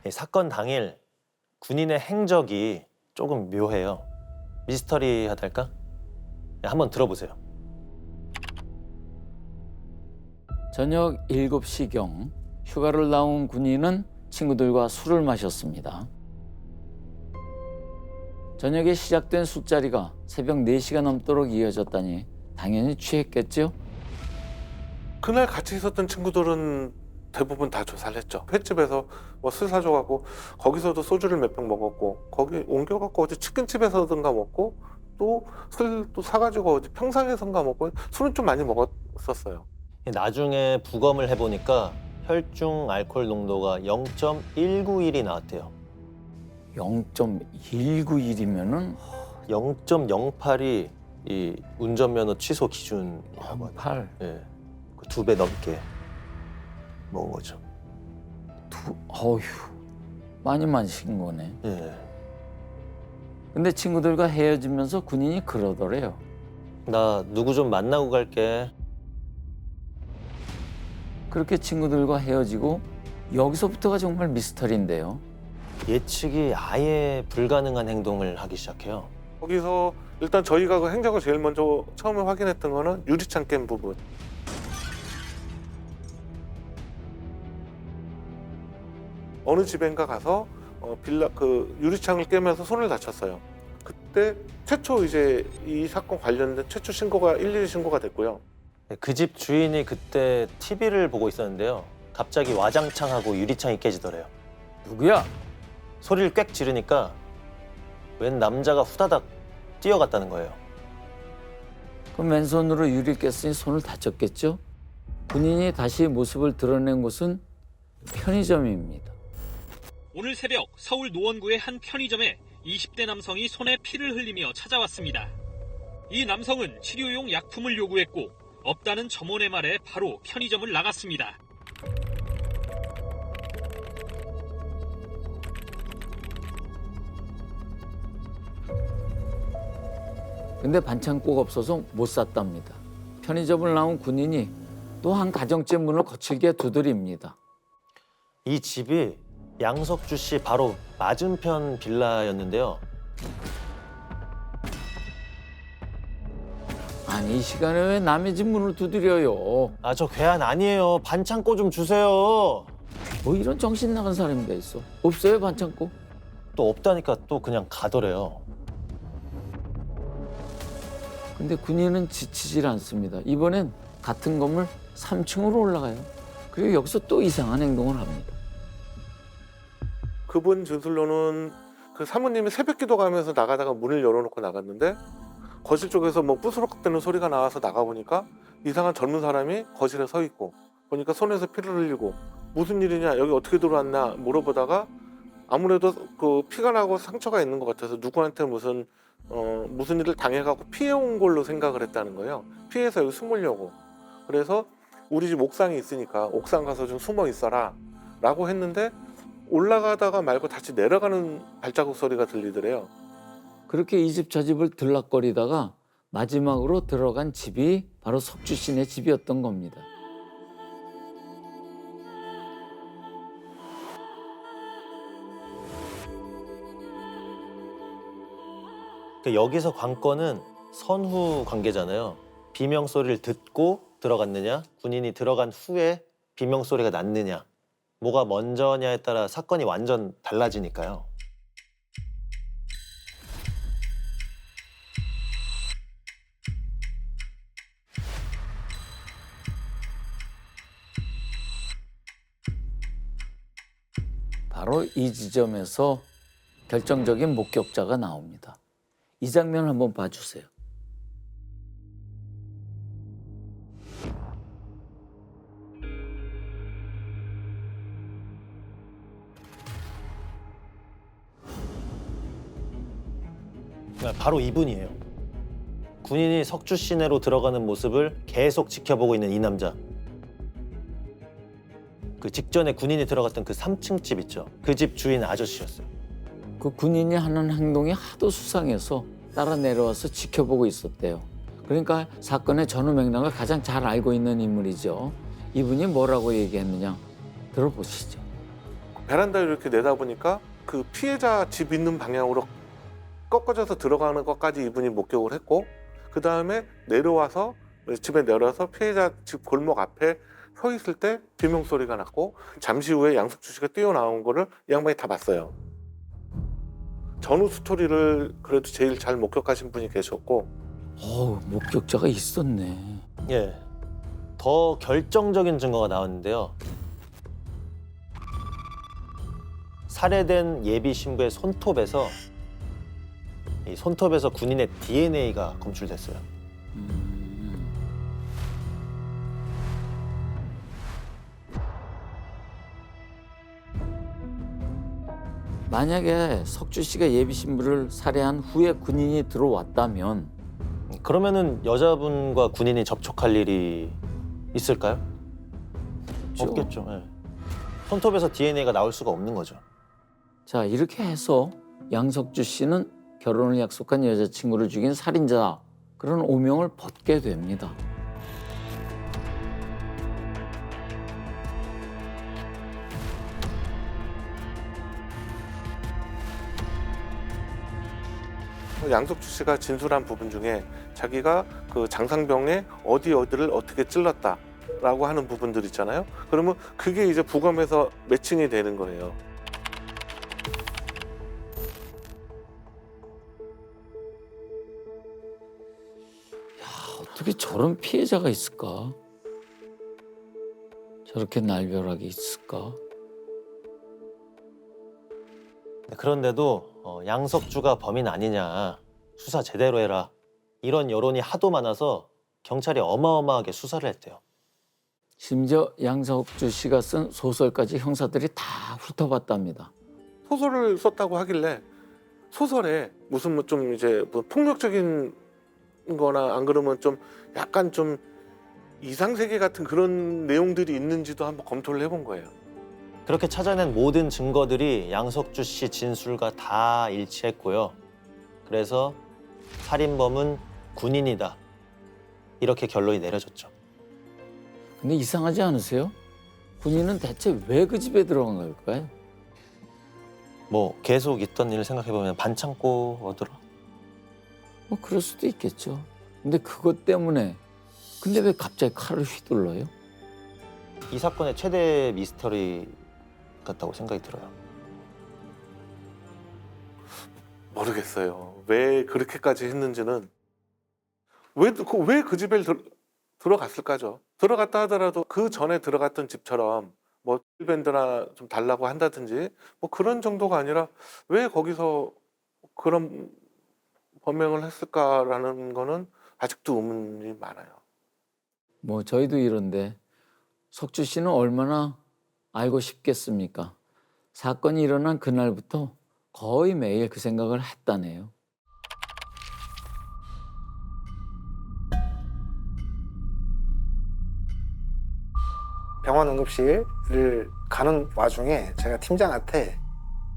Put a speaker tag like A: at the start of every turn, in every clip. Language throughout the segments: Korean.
A: 이 사건 당일 군인의 행적이 조금 묘해요. 미스터리하달까? 한번 들어보세요.
B: 저녁 7시경 휴가를 나온 군인은 친구들과 술을 마셨습니다. 저녁에 시작된 술자리가 새벽 4시가 넘도록 이어졌다니 당연히 취했겠죠?
C: 그날 같이 있었던 친구들은 대부분 다 조사를 했죠. 횟집에서 뭐 술 사줘가고 거기서도 소주를 몇 병 먹었고 거기 옮겨갖고 어디 치킨집에서든가 먹고 또 술 또 사가지고 어디 평상에선가 먹고 술은 좀 많이 먹었었어요.
A: 나중에 부검을 해보니까 혈중 알코올 농도가 0.191이 나왔대요.
B: 0.191이면은
A: 0.08이 이 운전면허 취소 기준이라고 하네요.
B: 8.
A: 예, 그 2배 넘게 먹은 거죠.
B: 어휴, 많이 마신 거네.
A: 예.
B: 근데 친구들과 헤어지면서 군인이 그러더래요.
A: 나 누구 좀 만나고 갈게.
B: 그렇게 친구들과 헤어지고 여기서부터가 정말 미스터리인데요.
A: 예측이 아예 불가능한 행동을 하기 시작해요.
C: 거기서 일단 저희가 그 행적을 제일 먼저 처음에 확인했던 거는 유리창 깬 부분. 어느 집엔가 가서 빌라 그 유리창을 깨면서 손을 다쳤어요. 그때 최초 이제 이 사건 관련된 최초 신고가 112 신고가 됐고요.
A: 그 집 주인이 그때 TV를 보고 있었는데요. 갑자기 와장창하고 유리창이 깨지더래요.
B: 누구야?
A: 소리를 꽥 지르니까 웬 남자가 후다닥 뛰어갔다는 거예요.
B: 그 맨손으로 유리를 깼으니 손을 다쳤겠죠? 군인이 다시 모습을 드러낸 곳은 편의점입니다.
D: 오늘 새벽 서울 노원구의 한 편의점에 20대 남성이 손에 피를 흘리며 찾아왔습니다. 이 남성은 치료용 약품을 요구했고 없다는 점원의 말에 바로 편의점을 나갔습니다.
B: 근데 반창고가 없어서 못 샀답니다. 편의점을 나온 군인이 또 한 가정집 문을 거칠게 두드립니다.
A: 이 집이 양석주 씨 바로 맞은편 빌라였는데요.
B: 아니 이 시간에 왜 남의 집 문을 두드려요?
A: 아, 저 괴한 아니에요. 반창고 좀 주세요.
B: 뭐 이런 정신 나간 사람이 다 있어. 없어요 반창고?
A: 또 없다니까 또 그냥 가더래요.
B: 근데 군인은 지치질 않습니다. 이번엔 같은 건물 3층으로 올라가요. 그리고 여기서 또 이상한 행동을 합니다.
C: 그분 진술로는 그 사모님이 새벽 기도 가면서 나가다가 문을 열어놓고 나갔는데 거실 쪽에서 뭐 부스럭대는 소리가 나와서 나가보니까 이상한 젊은 사람이 거실에 서 있고 보니까 손에서 피를 흘리고 무슨 일이냐 여기 어떻게 들어왔나 물어보다가 아무래도 그 피가 나고 상처가 있는 것 같아서 누구한테 무슨 일을 당해갖고 피해온 걸로 생각을 했다는 거예요. 피해서 여기 숨으려고. 그래서 우리 집 옥상이 있으니까 옥상 가서 좀 숨어 있어라 라고 했는데 올라가다가 말고 다시 내려가는 발자국 소리가 들리더래요.
B: 그렇게 이 집 저 집을 들락거리다가 마지막으로 들어간 집이 바로 석주 씨네 집이었던 겁니다.
A: 그러니까 여기서 관건은 선후 관계잖아요. 비명 소리를 듣고 들어갔느냐, 군인이 들어간 후에 비명 소리가 났느냐, 뭐가 먼저냐에 따라 사건이 완전 달라지니까요.
B: 바로 이 지점에서 결정적인 목격자가 나옵니다. 이 장면 한번 봐주세요.
A: 바로 이분이에요. 군인이 석주 시내로 들어가는 모습을 계속 지켜보고 있는 이 남자. 그 직전에 군인이 들어갔던 그 3층 집 있죠. 그 집 주인 아저씨였어요.
B: 그 군인이 하는 행동이 하도 수상해서 따라 내려와서 지켜보고 있었대요. 그러니까 사건의 전후 맥락을 가장 잘 알고 있는 인물이죠. 이분이 뭐라고 얘기했느냐 들어보시죠.
C: 베란다를 이렇게 내다보니까 그 피해자 집 있는 방향으로 꺾어져서 들어가는 것까지 이분이 목격을 했고, 그 다음에 내려와서 집에 내려와서 피해자 집 골목 앞에 서 있을 때 비명 소리가 났고, 잠시 후에 양석주 씨가 뛰어나온 거를 이 양반이 다 봤어요. 전후 스토리를 그래도 제일 잘 목격하신 분이 계셨고,
B: 목격자가 있었네.
A: 예. 더 결정적인 증거가 나왔는데요. 살해된 예비 신부의 손톱에서 이 손톱에서 군인의 DNA가 검출됐어요.
B: 만약에 석주 씨가 예비 신부를 살해한 후에 군인이 들어왔다면
A: 그러면은 여자분과 군인이 접촉할 일이 있을까요? 없겠죠. 예. 손톱에서 DNA가 나올 수가 없는 거죠.
B: 자, 이렇게 해서 양석주 씨는 결혼을 약속한 여자친구를 죽인 살인자, 그런 오명을 벗게 됩니다.
C: 양석주 씨가 진술한 부분 중에 자기가 그 장상병에 어디를 어떻게 찔렀다라고 하는 부분들 있잖아요. 그러면 그게 이제 부검에서 매칭이 되는 거예요.
B: 어떻게 저런 피해자가 있을까? 저렇게 날벼락이 있을까?
A: 그런데도 양석주가 범인 아니냐, 수사 제대로 해라, 이런 여론이 하도 많아서 경찰이 어마어마하게 수사를 했대요.
B: 심지어 양석주 씨가 쓴 소설까지 형사들이 다 훑어봤답니다.
C: 소설을 썼다고 하길래 소설에 무슨 뭐 좀 이제 뭐 폭력적인 거나 안 그러면 좀 약간 좀 이상세계 같은 그런 내용들이 있는지도 한번 검토를 해본 거예요.
A: 그렇게 찾아낸 모든 증거들이 양석주 씨 진술과 다 일치했고요. 그래서 살인범은 군인이다, 이렇게 결론이 내려졌죠.
B: 근데 이상하지 않으세요? 군인은 대체 왜 그 집에 들어간 걸까요?
A: 뭐 계속 있던 일을 생각해보면 반창고 얻으러?
B: 뭐 그럴 수도 있겠죠. 근데 그것 때문에 근데 왜 갑자기 칼을 휘둘러요?
A: 이 사건의 최대 미스터리 같다고 생각이 들어요.
C: 모르겠어요. 왜 그렇게까지 했는지는. 왜 그 집에 들어갔을까죠? 들어갔다 하더라도 그 전에 들어갔던 집처럼 뭐 밴드나 좀 달라고 한다든지 뭐 그런 정도가 아니라 왜 거기서 그런 범행을 했을까라는 거는 아직도 의문이 많아요.
B: 뭐 저희도 이런데 석주 씨는 얼마나 알고 싶겠습니까? 사건이 일어난 그날부터 거의 매일 그 생각을 했다네요.
E: 병원 응급실을 가는 와중에 제가 팀장한테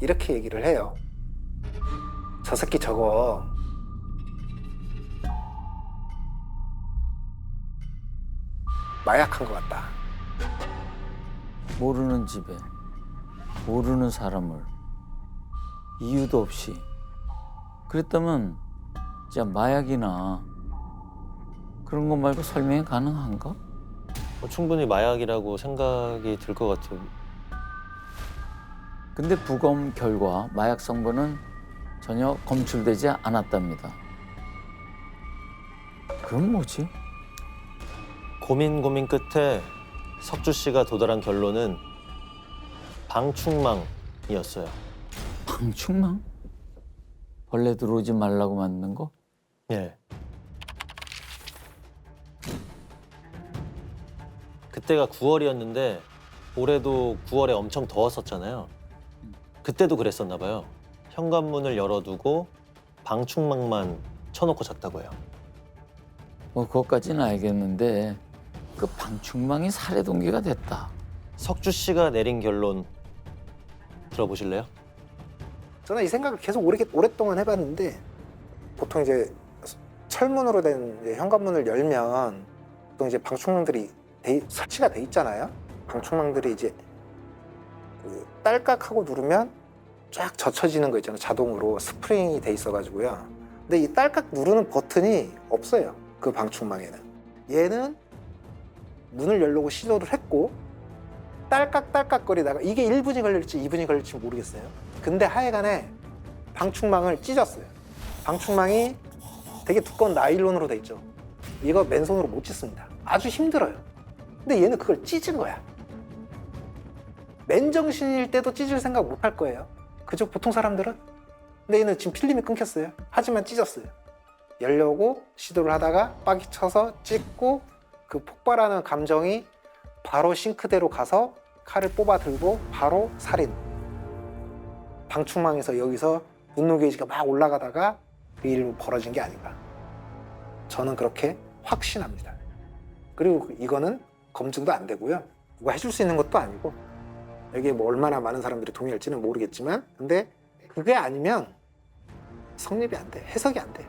E: 이렇게 얘기를 해요. 저 새끼 저거 마약한 것 같다.
B: 모르는 집에 모르는 사람을 이유도 없이, 그랬다면 진짜 마약이나 그런 거 말고 설명이 가능한가?
A: 충분히 마약이라고 생각이 들 것 같아요.
B: 근데 부검 결과 마약 성분은 전혀 검출되지 않았답니다. 그건 뭐지?
A: 고민 끝에 석주 씨가 도달한 결론은 방충망이었어요.
B: 방충망? 벌레 들어오지 말라고 만든 거?
A: 예. 그때가 9월이었는데 올해도 9월에 엄청 더웠었잖아요. 그때도 그랬었나 봐요. 현관문을 열어두고 방충망만 쳐놓고 잤다고 해요.
B: 뭐 그것까지는 알겠는데 그 방충망이 살해 동기가 됐다.
A: 석주 씨가 내린 결론 들어보실래요?
E: 저는 이 생각을 계속 오랫동안 해봤는데, 보통 이제 철문으로 된 이제 현관문을 열면 보통 이제 방충망들이 설치가 돼 있잖아요. 방충망들이 이제 그 딸깍하고 누르면 쫙 젖혀지는 거 있잖아요. 자동으로 스프링이 돼 있어가지고요. 근데 이 딸깍 누르는 버튼이 없어요. 그 방충망에는. 얘는 문을 열려고 시도를 했고 딸깍딸깍거리다가 이게 1분이 걸릴지 2분이 걸릴지 모르겠어요. 근데 하여간에 방충망을 찢었어요. 방충망이 되게 두꺼운 나일론으로 돼 있죠. 이거 맨손으로 못 찢습니다. 아주 힘들어요. 근데 얘는 그걸 찢은 거야. 맨정신일 때도 찢을 생각 못 할 거예요. 그죠? 보통 사람들은. 근데 얘는 지금 필름이 끊겼어요. 하지만 찢었어요. 열려고 시도를 하다가 빡이 쳐서 찢고 그 폭발하는 감정이 바로 싱크대로 가서 칼을 뽑아 들고 바로 살인. 방충망에서 여기서 분노 게이지가 막 올라가다가 그 일로 벌어진 게 아닌가. 저는 그렇게 확신합니다. 그리고 이거는 검증도 안 되고요. 누가 해줄 수 있는 것도 아니고 여기에 뭐 얼마나 많은 사람들이 동의할지는 모르겠지만 근데 그게 아니면 성립이 안 돼. 해석이 안 돼.